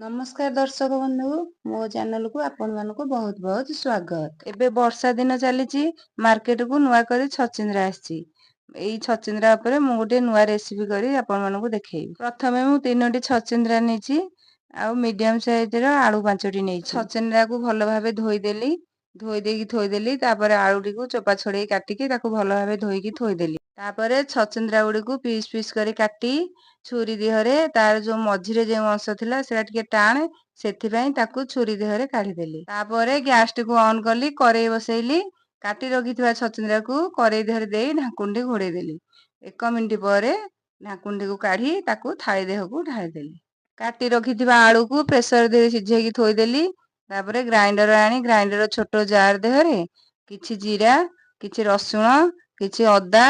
नमस्कार दर्शक बंधु मो चैनल को आपण मानक बहुत बहुत स्वागत। एबे वर्षा दिन चली मार्केट को नुआ कर छचिंद्रा आसी एई छचिंद्रा उपरे मु गोटे नुआ रेसिपी करी आपण मानक देखैबी। प्रथमे मु 3टी छचिंद्रा नेची आ मीडियम साइज रो आलू 5टी नेची। छचिंद्रा को भलो भाबे धोई देली, धोई देकी थोई देली। तापर आलूटी को चोपा छड़ेई काटिकी ताको भलो भाबे धोईकी थोई देली। तापर छचिंद्रा गुडी को पीस पीस करी काटी छुरी देहरे तार जो मझिरे जो अंश थिला सेटा टिके टाणे सेथिपई ताकू छुरी देहरे काढी देली। तापर गैस टी को ऑन कली, करेई बसैली, काटी रखिथिबा छचिंद्रा को करेई देहरे देई ढाकुंडी घोड़ेई देली। 1 मिनिट परे ढाकुंडी को काढी ताकू थाळी देहकू ढाळी देली। काटी रखिथिबा आलू को प्रेशर दे सिझेकी थोई देली। तापर ग्राइंडर आनी ग्राइंडर छोटो जार देहरे किछि जीरा, किछि रसुण, किछि अदा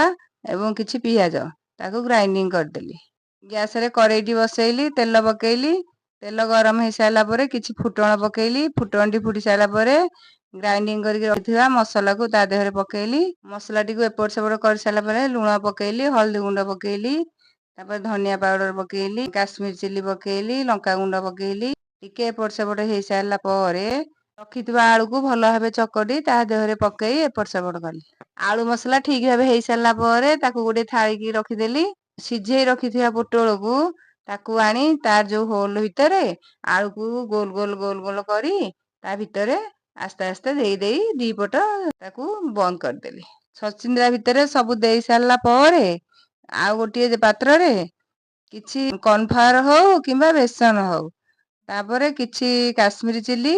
एवं किछि पियाज ताकू ग्राइंडिंग कर देली। गैस रे करेईटी बसैली, तेल पकेइली, तेल गरम हो सारा पर किछि फुटण पकेइली। फुटणटी फुटी सारा पर ग्राइंडिंग करके रखिथिबा मसला को ता देहरे पकेइली। मसला टी को एपट सेपट कर सारा पर लूण पकेइली, हल्दी गुंड पकेइली, तापर धनिया पाउडर पकेइली, काश्मीर चिली पकेइली, लंका गुंड पकेइली। टिके एपट सेपट हो सारा पर रखिथिबा आलू को भलो भाबे चकटी ता देहरे पकेई एपट सेपट कली। आलू मसला ठीक भाबे हो सारा पर ताकू गोटे थाळी की रखिदेली। सिझेई रखिथिबा पोटल को ताकू आनी तार जो होल भितरे आलू को गोल गोल गोल गोल करी ता भितरे आस्ते आस्ते देई देई दी पट ताकू बंद कर देली। छचिंद्रा भितरे सब देई सारला परे आ गोटे पात्र रे किछि कॉर्नफ्लावर हो किंबा बेसन हो, तापरे किछि काश्मीरी चिली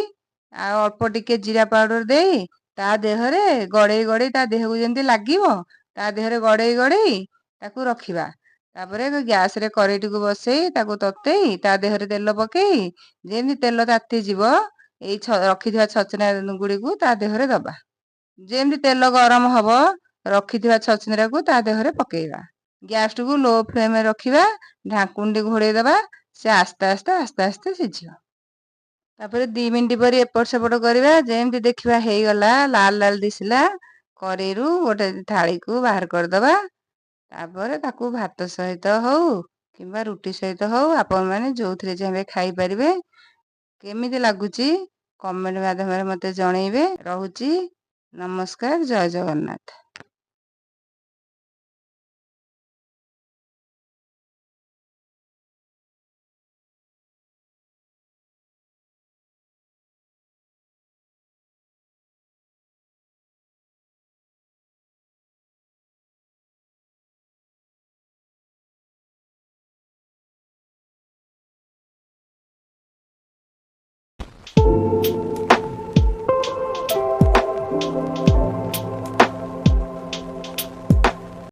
आ अल्प टिके जीरा पाउडर देई ता देहरे गड़ेई गड़ेई ता देह को जेंति लागिवो ता देहरे गड़ेई गड़ेई ताकू रखिबा। तापरे गैस रे करेईटी को बसई ताकू ततेई ता देहरे तेल पकेई जेमि तेल ताती जीवो एई रखिथिबा छचिंद्रा गुडी को ता देहरे दबा। जेमि तेल गरम हबो रखिथिबा छचिंद्रा को ता देहरे पकेइबा। गैस को लो फ्लेम में रखिबा, ढाकुंडी घोड़ेई दबा, से आस्ते आस्ते आस्ते आस्ते सिझियो। तापर 2 मिनिट पर एपट सेपट करबा, जेमि देखिबा हेई गला लाल लाल दिसला करेईरु गोटे थाली को बाहर कर दबा। तापर ताकू भात सहित हो किंबा रुटी सहित हो आपण माने जोथरे चाहे खाई परिबे। केमिति लागुची कमेंट माध्यम रे मते जणैबे। रहूची नमस्कार, जय जगन्नाथ।